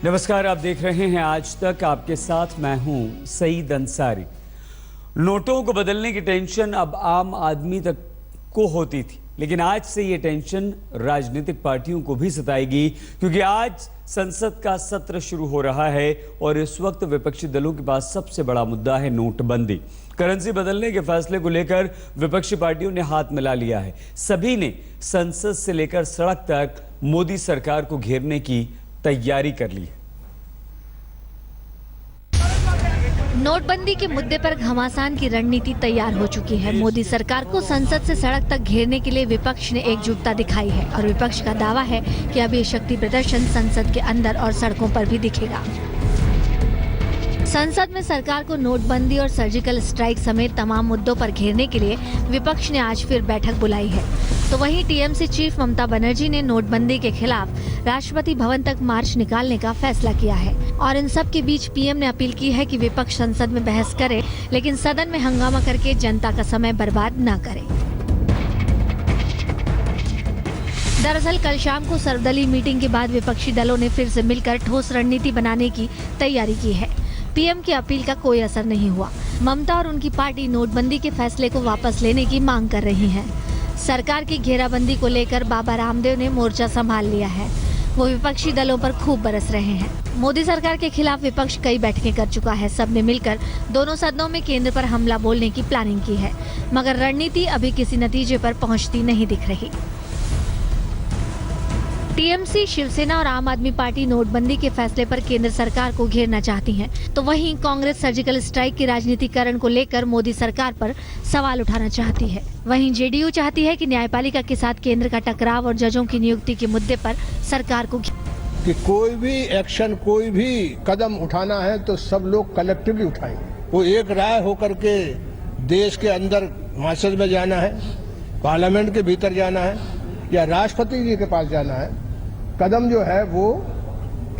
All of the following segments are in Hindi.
नमस्कार, आप देख रहे हैं आज तक। आपके साथ मैं हूं सईद अंसारी। नोटों को बदलने की टेंशन अब आम आदमी तक को होती थी, लेकिन आज से ये टेंशन राजनीतिक पार्टियों को भी सताएगी, क्योंकि आज संसद का सत्र शुरू हो रहा है और इस वक्त विपक्षी दलों के पास सबसे बड़ा मुद्दा है नोटबंदी। करेंसी बदलने के फैसले को लेकर विपक्षी पार्टियों ने हाथ मिला लिया है। सभी ने संसद से लेकर सड़क तक मोदी सरकार को घेरने की तैयारी कर ली है। नोटबंदी के मुद्दे पर घमासान की रणनीति तैयार हो चुकी है। मोदी सरकार को संसद से सड़क तक घेरने के लिए विपक्ष ने एकजुटता दिखाई है और विपक्ष का दावा है कि अब ये शक्ति प्रदर्शन संसद के अंदर और सड़कों पर भी दिखेगा। संसद में सरकार को नोटबंदी और सर्जिकल स्ट्राइक समेत तमाम मुद्दों पर घेरने के लिए विपक्ष ने आज फिर बैठक बुलाई है। तो वहीं टीएमसी चीफ ममता बनर्जी ने नोटबंदी के खिलाफ राष्ट्रपति भवन तक मार्च निकालने का फैसला किया है और इन सब के बीच पीएम ने अपील की है कि विपक्ष संसद में बहस करे, लेकिन सदन में हंगामा करके जनता का समय बर्बाद न करे। दरअसल कल शाम को सर्वदलीय मीटिंग के बाद विपक्षी दलों ने फिर से मिलकर ठोस रणनीति बनाने की तैयारी की है। पीएम की अपील का कोई असर नहीं हुआ। ममता और उनकी पार्टी नोटबंदी के फैसले को वापस लेने की मांग कर रही हैं। सरकार की घेराबंदी को लेकर बाबा रामदेव ने मोर्चा संभाल लिया है। वो विपक्षी दलों पर खूब बरस रहे हैं। मोदी सरकार के खिलाफ विपक्ष कई बैठकें कर चुका है। सबने मिलकर दोनों सदनों में केंद्र पर हमला बोलने की प्लानिंग की है, मगर रणनीति अभी किसी नतीजे पर पहुंचती नहीं दिख रही। टीएमसी, शिवसेना और आम आदमी पार्टी नोटबंदी के फैसले पर केंद्र सरकार को घेरना चाहती हैं, तो वहीं कांग्रेस सर्जिकल स्ट्राइक के राजनीतिकरण को लेकर मोदी सरकार पर सवाल उठाना चाहती है। वहीं जेडीयू चाहती है कि न्यायपालिका के साथ केंद्र का टकराव और जजों की नियुक्ति के मुद्दे पर सरकार को कि कोई भी एक्शन, कोई भी कदम उठाना है तो सब लोग कलेक्टिवली उठाएंगे। वो एक राय होकर के देश के अंदर संसद में जाना है, पार्लियामेंट के भीतर जाना है या राष्ट्रपति जी के पास जाना है, कदम जो है वो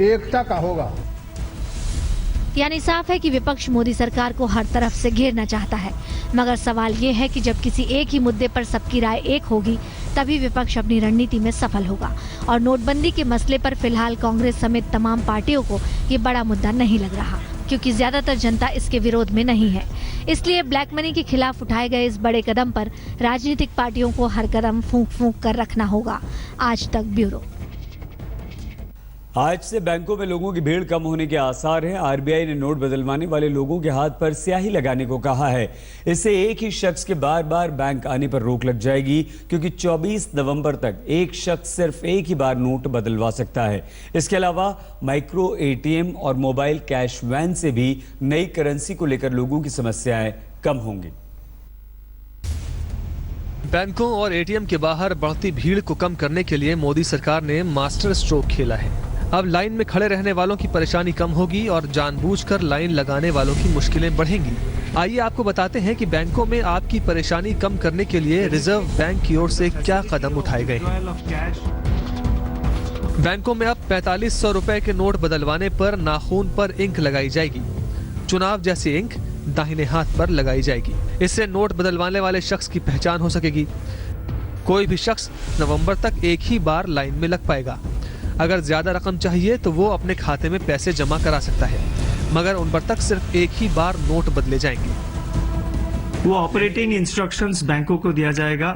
एकता का होगा। यानी साफ है कि विपक्ष मोदी सरकार को हर तरफ से घेरना चाहता है, मगर सवाल ये है कि जब किसी एक ही मुद्दे पर सबकी राय एक होगी तभी विपक्ष अपनी रणनीति में सफल होगा। और नोटबंदी के मसले पर फिलहाल कांग्रेस समेत तमाम पार्टियों को ये बड़ा मुद्दा नहीं लग रहा, क्योंकि ज्यादातर जनता इसके विरोध में नहीं है। इसलिए ब्लैक मनी के खिलाफ उठाए गए इस बड़े कदम पर राजनीतिक पार्टियों को हर कदम फूंक फूंक कर रखना होगा। आज तक ब्यूरो। आज से बैंकों में लोगों की भीड़ कम होने के आसार हैं। आरबीआई ने नोट बदलवाने वाले लोगों के हाथ पर स्याही लगाने को कहा है। इससे एक ही शख्स के बार बार बैंक आने पर रोक लग जाएगी, क्योंकि 24 नवंबर तक एक शख्स सिर्फ एक ही बार नोट बदलवा सकता है। इसके अलावा माइक्रो एटीएम और मोबाइल कैश वैन से भी नई करेंसी को लेकर लोगों की समस्याएं कम होंगी। बैंकों और एटीएम के बाहर बढ़ती भीड़ को कम करने के लिए मोदी सरकार ने मास्टर स्ट्रोक खेला है। अब लाइन में खड़े रहने वालों की परेशानी कम होगी और जानबूझकर लाइन लगाने वालों की मुश्किलें बढ़ेंगी। आइए आपको बताते हैं कि बैंकों में आपकी परेशानी कम करने के लिए रिजर्व बैंक की ओर से क्या कदम उठाए गए हैं। बैंकों में अब 4500 रुपए के नोट बदलवाने पर नाखून पर इंक लगाई जाएगी। चुनाव जैसी इंक दाहिने हाथ पर लगाई जाएगी। इससे नोट बदलवाने वाले शख्स की पहचान हो सकेगी। कोई भी शख्स नवंबर तक एक ही बार लाइन में लग पाएगा। अगर ज्यादा रकम चाहिए तो वो अपने खाते में पैसे जमा करा सकता है, मगर उन पर तक सिर्फ एक ही बार नोट बदले जाएंगे। वो ऑपरेटिंग इंस्ट्रक्शंस बैंकों को दिया जाएगा।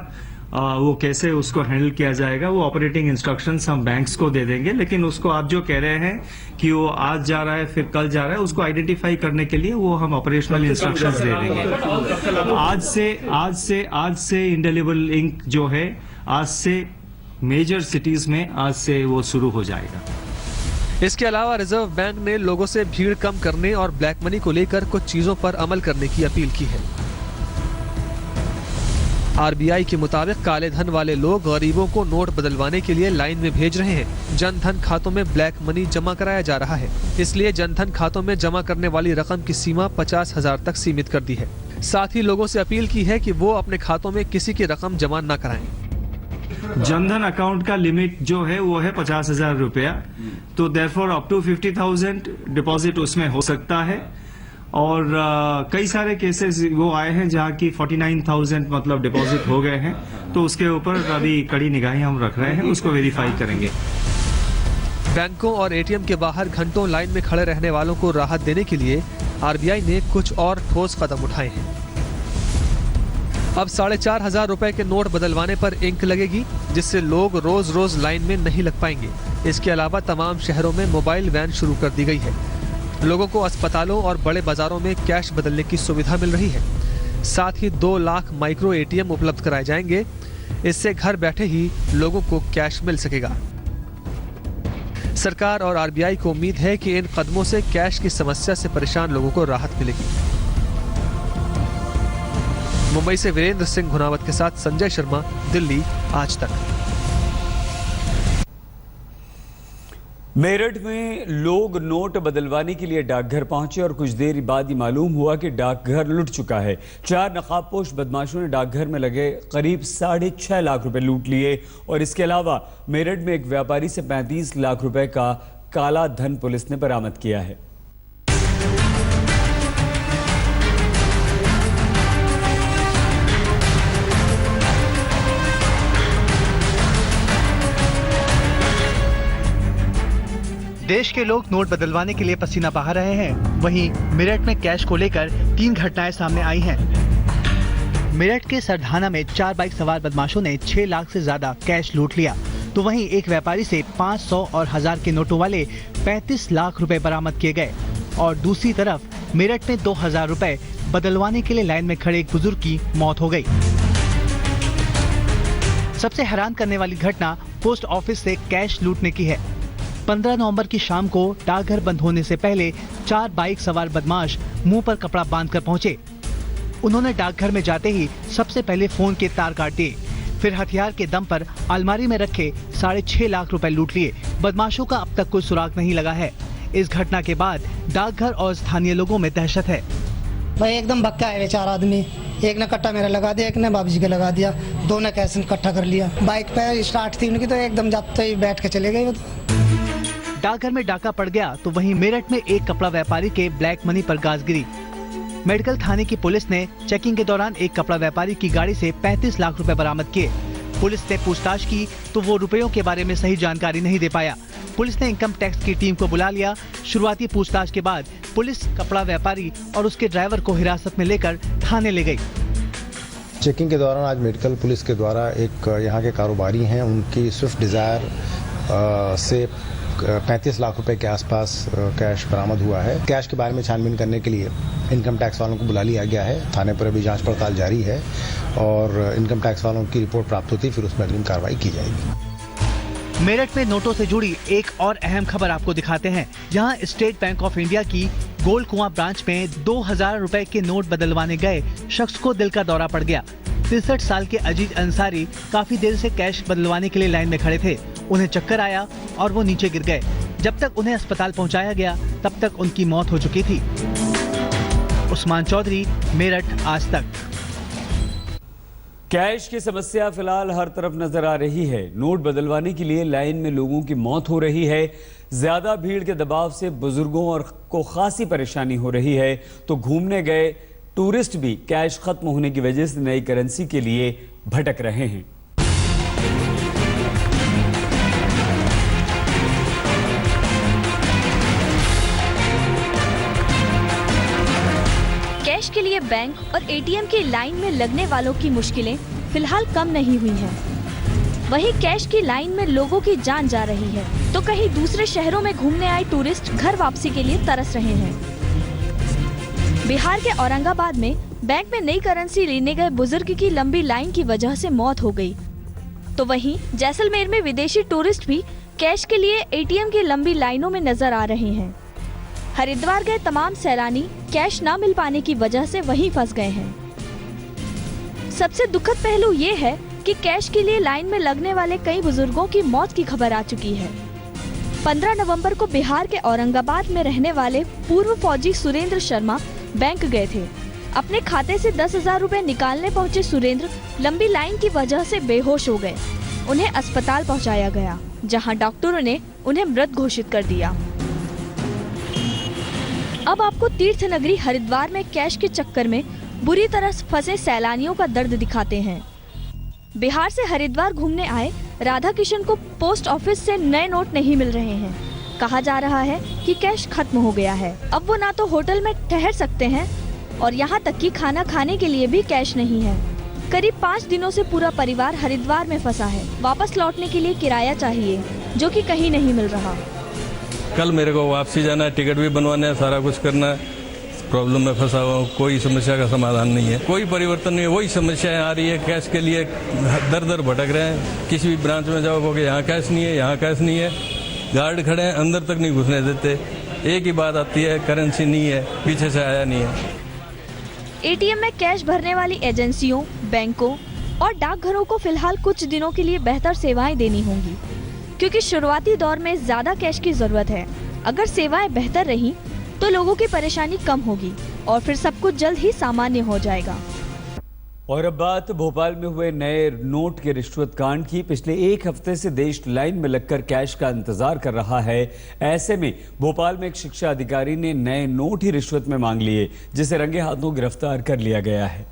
वो कैसे उसको हैंडल किया जाएगा, वो ऑपरेटिंग इंस्ट्रक्शंस हम बैंक्स को दे देंगे। लेकिन उसको आप जो कह रहे हैं कि वो आज जा रहा है फिर कल जा रहा है, उसको आइडेंटिफाई करने के लिए वो हम ऑपरेशनल इंस्ट्रक्शंस दे देंगे। आज से इंडेलिबल इंक जो है आज से मेजर सिटीज में आज से वो शुरू हो जाएगा। इसके अलावा रिजर्व बैंक ने लोगों से भीड़ कम करने और ब्लैक मनी को लेकर कुछ चीजों पर अमल करने की अपील की है। आरबीआई के मुताबिक काले धन वाले लोग गरीबों को नोट बदलवाने के लिए लाइन में भेज रहे हैं। जनधन खातों में ब्लैक मनी जमा कराया जा रहा है, इसलिए जनधन खातों में जमा करने वाली रकम की सीमा 50,000 तक सीमित कर दी है। साथ ही लोगों से अपील की है कि वो अपने खातों में किसी की रकम जमा न कराएं। जनधन अकाउंट का लिमिट जो है वो है 50,000 रुपया, तो देयरफॉर अप टू 50,000 डिपॉजिट उसमें हो सकता है। और कई सारे केसेस वो आए हैं जहाँ की 49,000 मतलब डिपॉजिट हो गए हैं, तो उसके ऊपर अभी कड़ी निगाहें हम रख रहे हैं, उसको वेरीफाई करेंगे। बैंकों और एटीएम के बाहर घंटों लाइन में खड़े रहने वालों को राहत देने के लिए आरबीआई ने कुछ और ठोस कदम उठाए हैं। अब 4,500 रुपए के नोट बदलवाने पर इंक लगेगी, जिससे लोग रोज रोज लाइन में नहीं लग पाएंगे। इसके अलावा तमाम शहरों में मोबाइल वैन शुरू कर दी गई है। लोगों को अस्पतालों और बड़े बाजारों में कैश बदलने की सुविधा मिल रही है। साथ ही 2 लाख माइक्रो एटीएम उपलब्ध कराए जाएंगे। इससे घर बैठे ही लोगों को कैश मिल सकेगा। सरकार और आरबीआई को उम्मीद है कि इन कदमों से कैश की समस्या से परेशान लोगों को राहत मिलेगी। मुंबई से वीरेंद्र सिंह घुनावत के साथ संजय शर्मा, दिल्ली आज तक। मेरठ में लोग नोट बदलवाने के लिए डाकघर पहुंचे और कुछ देर बाद ही मालूम हुआ कि डाकघर लूट चुका है। 4 नकाबपोश बदमाशों ने डाकघर में लगे करीब 6.5 लाख रुपए लूट लिए और इसके अलावा मेरठ में एक व्यापारी से 35 लाख रुपए का काला धन पुलिस ने बरामद किया है। देश के लोग नोट बदलवाने के लिए पसीना बहा रहे हैं। वहीं मेरठ में कैश को लेकर 3 घटनाएं सामने आई हैं। मेरठ के सरधाना में 4 बाइक सवार बदमाशों ने 6 लाख से ज्यादा कैश लूट लिया, तो वहीं एक व्यापारी से 500 और 1000 के नोटों वाले 35 लाख रुपए बरामद किए गए। और दूसरी तरफ मेरठ में 2000 रुपए बदलवाने के लिए लाइन में खड़े एक बुजुर्ग की मौत हो गई। सबसे हैरान करने वाली घटना पोस्ट ऑफिस से कैश लूटने की है। 15 नवंबर की शाम को डाकघर बंद होने से पहले 4 बाइक सवार बदमाश मुंह पर कपड़ा बांधकर पहुंचे। उन्होंने डाकघर में जाते ही सबसे पहले फोन के तार काट दिए, फिर हथियार के दम पर अलमारी में रखे 6.5 लाख रुपए लूट लिए। बदमाशों का अब तक कोई सुराग नहीं लगा है। इस घटना के बाद डाकघर और स्थानीय लोगों में दहशत है। भाई एकदम भक्का है, 4 आदमी, एक ने कट्टा मेरा लगा दिया, एक ने बाबूजी का लगा दिया, 2 ने कैश इकट्ठा कर लिया। बाइक पे स्टार्ट थी उनकी, तो एकदम जाते ही बैठ के चले गए। डाकघर में डाका पड़ गया तो वहीं मेरठ में एक कपड़ा व्यापारी के ब्लैक मनी पर गाज गिरी। मेडिकल थाने की पुलिस ने चेकिंग के दौरान एक कपड़ा व्यापारी की गाड़ी से 35 लाख रुपए बरामद किए। पुलिस ने पूछताछ की तो वो रुपयों के बारे में सही जानकारी नहीं दे पाया। पुलिस ने इनकम टैक्स की टीम को बुला लिया। शुरुआती पूछताछ के बाद पुलिस कपड़ा व्यापारी और उसके ड्राइवर को हिरासत में लेकर थाने ले गई। चेकिंग के दौरान आज मेडिकल पुलिस के द्वारा एक यहाँ के कारोबारी हैं, उनकी स्विफ्ट डिजायर से 35 लाख रुपए के आसपास कैश बरामद हुआ है। कैश के बारे में छानबीन करने के लिए इनकम टैक्स वालों को बुला लिया गया है। थाने पर अभी जांच पड़ताल जारी है और इनकम टैक्स वालों की रिपोर्ट प्राप्त होती फिर उसमें अग्रिम कार्रवाई की जाएगी। मेरठ में नोटों से जुड़ी एक और अहम खबर आपको दिखाते हैं। यहाँ स्टेट बैंक ऑफ इंडिया की गोल कुआं ब्रांच में 2000 रुपए के नोट बदलवाने गए शख्स को दिल का दौरा पड़ गया। 63 साल के अजीज अंसारी काफी देर से कैश बदलवाने के लिए लाइन में खड़े थे। उन्हें चक्कर आया और वो नीचे गिर गए। जब तक उन्हें अस्पताल पहुंचाया गया तब तक उनकी मौत हो चुकी थी। उस्मान चौधरी, मेरठ आज तक। कैश की समस्या फिलहाल हर तरफ नजर आ रही है। नोट बदलवाने के लिए लाइन में लोगों की मौत हो रही है। ज्यादा भीड़ के दबाव से बुजुर्गों और को खासी परेशानी हो रही है, तो घूमने गए टूरिस्ट भी कैश खत्म होने की वजह से नई करेंसी के लिए भटक रहे हैं। कैश के लिए बैंक और एटीएम की लाइन में लगने वालों की मुश्किलें फिलहाल कम नहीं हुई हैं। वहीं कैश की लाइन में लोगों की जान जा रही है, तो कहीं दूसरे शहरों में घूमने आए टूरिस्ट घर वापसी के लिए तरस रहे हैं। बिहार के औरंगाबाद में बैंक में नई करेंसी लेने गए बुजुर्ग की लंबी लाइन की वजह से मौत हो गई। तो वहीं जैसलमेर में विदेशी टूरिस्ट भी कैश के लिए एटीएम की लंबी लाइनों में नजर आ रहे हैं। हरिद्वार गए तमाम सैलानी कैश न मिल पाने की वजह से वहीं फंस गए हैं। सबसे दुखद पहलू ये है कि कैश के लिए लाइन में लगने वाले कई बुजुर्गों की मौत की खबर आ चुकी है। 15 नवंबर को बिहार के औरंगाबाद में रहने वाले पूर्व फौजी सुरेंद्र शर्मा बैंक गए थे। अपने खाते से 10,000 रुपए निकालने पहुंचे सुरेंद्र लंबी लाइन की वजह से बेहोश हो गए। उन्हें अस्पताल पहुंचाया गया, जहां डॉक्टरों ने उन्हें मृत घोषित कर दिया। अब आपको तीर्थ नगरी हरिद्वार में कैश के चक्कर में बुरी तरह फंसे सैलानियों का दर्द दिखाते हैं। बिहार से हरिद्वार घूमने आए राधा किशन को पोस्ट ऑफिस से नए नोट नहीं मिल रहे हैं। कहा जा रहा है कि कैश खत्म हो गया है। अब वो ना तो होटल में ठहर सकते हैं और यहाँ तक कि खाना खाने के लिए भी कैश नहीं है। करीब 5 दिनों से पूरा परिवार हरिद्वार में फंसा है। वापस लौटने के लिए किराया चाहिए, जो कि कहीं नहीं मिल रहा। कल मेरे को वापसी जाना है, टिकट भी बनवाना है, सारा कुछ करना है। प्रॉब्लम में फंसा हुआ हूँ, कोई समस्या का समाधान नहीं है, कोई परिवर्तन नहीं है, वही समस्याएं आ रही है। कैश के लिए दर दर भटक रहे हैं। किसी भी ब्रांच में जाओ कि यहाँ कैश नहीं है, यहाँ कैश नहीं है। गार्ड खड़े हैं, अंदर तक नहीं घुसने देते। एक ही बात आती है, करेंसी नहीं है, पीछे से आया नहीं है। एटीएम में कैश भरने वाली एजेंसियों, बैंकों और डाकघरों को फिलहाल कुछ दिनों के लिए बेहतर सेवाएं देनी होंगी, क्योंकि शुरुआती दौर में ज्यादा कैश की जरूरत है। अगर सेवाएं बेहतर रहीं, तो लोगों की परेशानी कम होगी और फिर सब कुछ जल्द ही सामान्य हो जाएगा। और अब बात भोपाल में हुए नए नोट के रिश्वत कांड की। पिछले 1 हफ्ते से देश लाइन में लगकर कैश का इंतजार कर रहा है। ऐसे में भोपाल में एक शिक्षा अधिकारी ने नए नोट ही रिश्वत में मांग लिए, जिसे रंगे हाथों गिरफ्तार कर लिया गया है।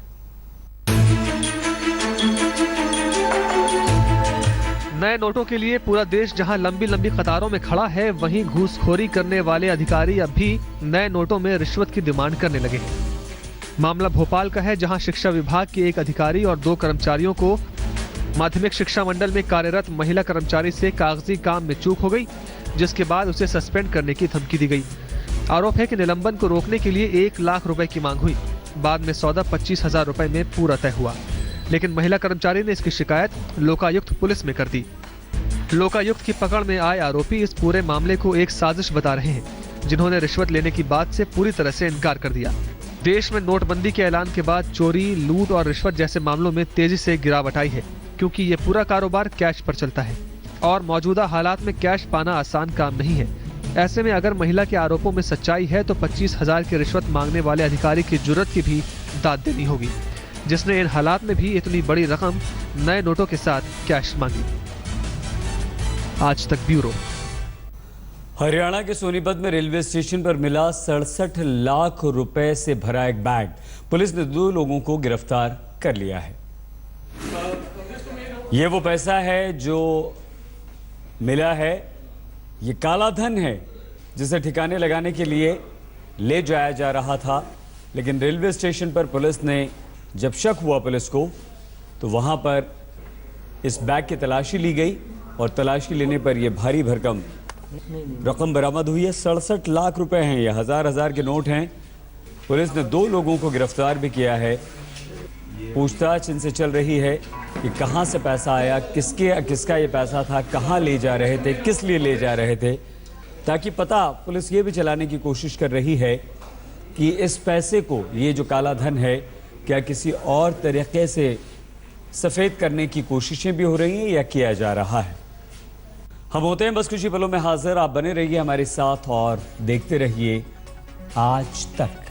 नए नोटों के लिए पूरा देश जहां लंबी लंबी कतारों में खड़ा है, वहीं घूसखोरी करने वाले अधिकारी अब भी नए नोटों में रिश्वत की डिमांड करने लगे हैं। मामला भोपाल का है, जहां शिक्षा विभाग के एक अधिकारी और 2 कर्मचारियों को माध्यमिक शिक्षा मंडल में कार्यरत महिला कर्मचारी से कागजी काम में चूक हो गई, जिसके बाद उसे सस्पेंड करने की धमकी दी गई। आरोप है कि निलंबन को रोकने के लिए 1 लाख रुपए की मांग हुई। बाद में सौदा 25,000 रुपए में पूरा तय हुआ, लेकिन महिला कर्मचारी ने इसकी शिकायत लोकायुक्त पुलिस में कर दी। लोकायुक्त की पकड़ में आए आरोपी इस पूरे मामले को एक साजिश बता रहे हैं, जिन्होंने रिश्वत लेने की बात से पूरी तरह से इनकार कर दिया। देश में नोटबंदी के ऐलान के बाद चोरी, लूट और रिश्वत जैसे मामलों में तेजी से गिरावट आई है, क्योंकि ये पूरा कारोबार कैश पर चलता है और मौजूदा हालात में कैश पाना आसान काम नहीं है। ऐसे में अगर महिला के आरोपों में सच्चाई है तो 25,000 की रिश्वत मांगने वाले अधिकारी की जुर्रत की भी दाद देनी होगी, जिसने इन हालात में भी इतनी बड़ी रकम नए नोटों के साथ कैश मांगी। आज तक ब्यूरो। हरियाणा के सोनीपत में रेलवे स्टेशन पर मिला 67 लाख रुपए से भरा एक बैग। पुलिस ने 2 लोगों को गिरफ्तार कर लिया है। ये वो पैसा है जो मिला है, ये काला धन है जिसे ठिकाने लगाने के लिए ले जाया जा रहा था। लेकिन रेलवे स्टेशन पर पुलिस ने जब शक हुआ पुलिस को, तो वहां पर इस बैग की तलाशी ली गई और तलाशी लेने पर यह भारी भरकम रकम बरामद हुई है। 67 लाख रुपए हैं, ये हजार के नोट हैं। पुलिस ने 2 लोगों को गिरफ्तार भी किया है। पूछताछ इनसे चल रही है कि कहां से पैसा आया, किसका ये पैसा था, कहां ले जा रहे थे, किस लिए ले जा रहे थे, ताकि पता पुलिस ये भी चलाने की कोशिश कर रही है कि इस पैसे को, ये जो काला धन है, क्या किसी और तरीके से सफ़ेद करने की कोशिशें भी हो रही हैं या किया जा रहा है। हम होते हैं बस कुछ ही पलों में हाजिर। आप बने रहिए हमारे साथ और देखते रहिए आज तक।